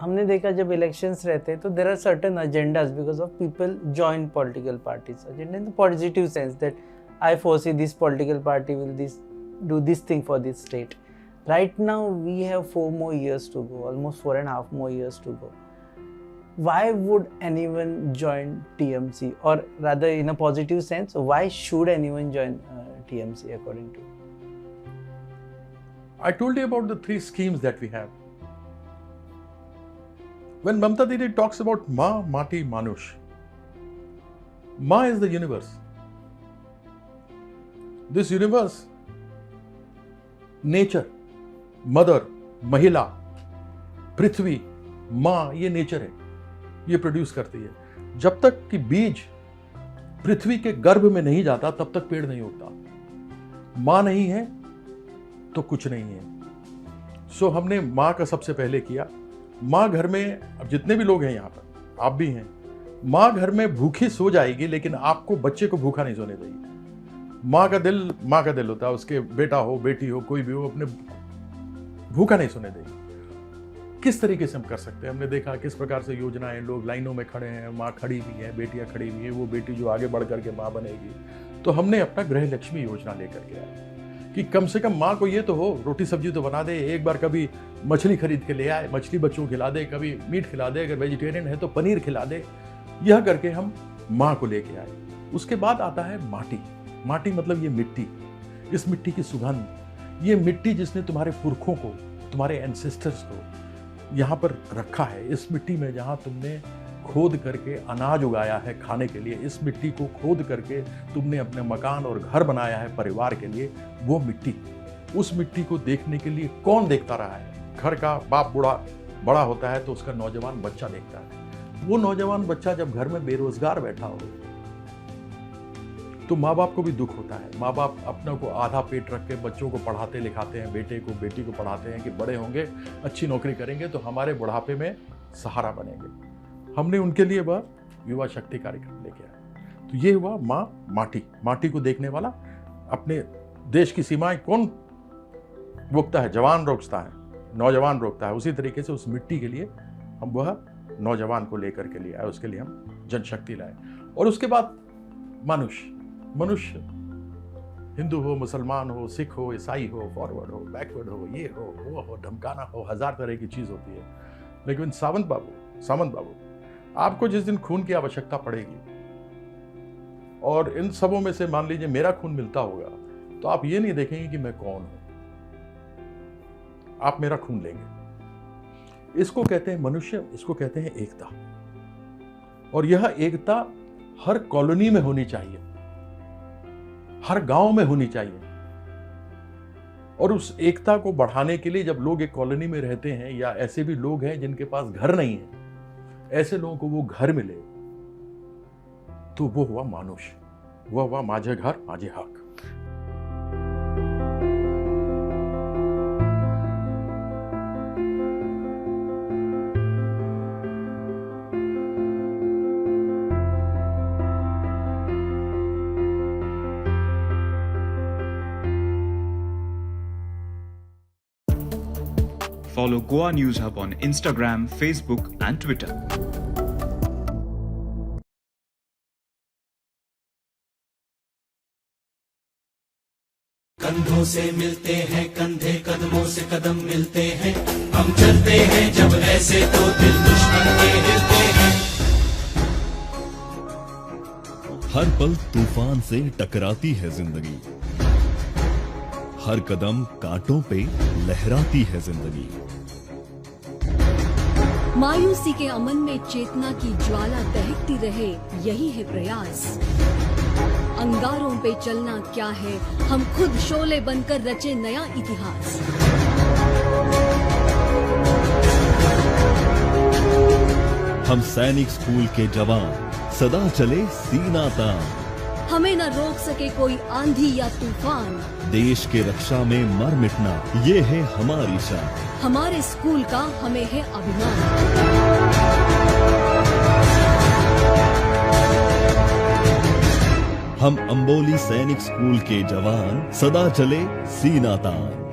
हमने देखा जब इलेक्शंस रहते हैं तो there are certain agendas because of people join political parties agenda in the positive sense that I foresee this political party will do this thing for this state. Right now we have 4 more years to go, almost 4.5 more years to go. Why would anyone join TMC, or rather in a positive sense, why should anyone join TMC according to you? I told you about the 3 schemes that we have. When Mamata Didi talks about Ma, Mati, Manush, Ma is the universe. This universe, nature, mother, महिला, पृथ्वी, माँ, ये nature है, ये produce करती है। जब तक कि बीज पृथ्वी के गर्भ में नहीं जाता तब तक पेड़ नहीं उगता। माँ नहीं है तो कुछ नहीं है। सो हमने माँ का सबसे पहले किया। माँ घर में, अब जितने भी लोग हैं यहाँ पर, आप भी हैं, माँ घर में भूखी सो जाएगी लेकिन आपको, बच्चे को भूखा नहीं सोने देगी। माँ का दिल होता है, उसके बेटा हो, बेटी हो, कोई भी हो, अपने भूखा नहीं सोने देगी। किस तरीके से हम कर सकते हैं? हमने देखा किस प्रकार से योजनाएं, लोग लाइनों में खड़े हैं, माँ खड़ी भी है, बेटियां खड़ी भी हैं, वो बेटी जो आगे बढ़ करके माँ बनेगी। तो हमने अपना गृह लक्ष्मी योजना लेकर के आए कि कम से कम माँ को ये तो हो, रोटी सब्जी तो बना दे, एक बार कभी मछली खरीद के ले आए, मछली बच्चों को खिला दे, कभी मीट खिला दे, अगर वेजिटेरियन है तो पनीर खिला दे। यह करके हम माँ को लेके आए। उसके बाद आता है माटी। माटी मतलब ये मिट्टी, इस मिट्टी की सुगंध, ये मिट्टी जिसने तुम्हारे पुरखों को, तुम्हारे एंसेस्टर्स को यहाँ पर रखा है, इस मिट्टी में जहाँ तुमने खोद करके अनाज उगाया है खाने के लिए, इस मिट्टी को खोद करके तुमने अपने मकान और घर बनाया है परिवार के लिए, वो मिट्टी, उस मिट्टी को देखने के लिए कौन देखता रहा है? घर का बाप बड़ा होता है तो उसका नौजवान बच्चा देखता है। वो नौजवान बच्चा जब घर में बेरोजगार बैठा हो तो माँ बाप को भी दुख होता है। माँ बाप अपने को आधा पेट रख के बच्चों को पढ़ाते लिखाते हैं, बेटे को बेटी को पढ़ाते हैं कि बड़े होंगे, अच्छी नौकरी करेंगे तो हमारे बुढ़ापे में सहारा बनेंगे। हमने उनके लिए वह युवा शक्ति कार्यक्रम लेके आए। तो ये हुआ माँ, माटी। माटी को देखने वाला, अपने देश की सीमाएं कौन रोकता है? जवान रोकता है, नौजवान रोकता है। उसी तरीके से उस मिट्टी के लिए हम वह नौजवान को लेकर के लिए आए, उसके लिए हम जनशक्ति लाए। और उसके बाद मनुष्य, हिंदू हो, मुसलमान हो, सिख हो, ईसाई हो, फॉरवर्ड हो, बैकवर्ड हो, ये हो, वो हो, धमकाना हो, 1000 तरह की चीज होती है। लेकिन सामंत बाबू, आपको जिस दिन खून की आवश्यकता पड़ेगी और इन सबों में से मान लीजिए मेरा खून मिलता होगा, तो आप ये नहीं देखेंगे कि मैं कौन हूं, आप मेरा खून लेंगे। इसको कहते हैं मनुष्य, इसको कहते हैं एकता। और यह एकता हर कॉलोनी में होनी चाहिए, हर गांव में होनी चाहिए। और उस एकता को बढ़ाने के लिए जब लोग एक कॉलोनी में रहते हैं, या ऐसे भी लोग हैं जिनके पास घर नहीं है, ऐसे लोगों को वो घर मिले, तो वो हुआ मानुष, वो हुआ माझे घर माझे हक। Follow Goa News Hub on Instagram, Facebook and Twitter. कंधों से मिलते हैं कंधे, कदमों से कदम मिलते हैं, हम चलते हैं जब ऐसे तो दिल दुश्मन के हिलते हैं। हर पल तूफान से टकराती है जिंदगी, हर कदम कांटों पे लहराती है जिंदगी। मायूसी के अमन में चेतना की ज्वाला दहकती रहे, यही है प्रयास। अंगारों पे चलना क्या है, हम खुद शोले बनकर रचे नया इतिहास। हम सैनिक स्कूल के जवान, सदा चले सीना तान। हमें न रोक सके कोई आंधी या तूफान, देश के रक्षा में मर मिटना ये है हमारी शान। हमारे स्कूल का हमें है अभिमान। हम अंबोली सैनिक स्कूल के जवान, सदा चले सीना तान।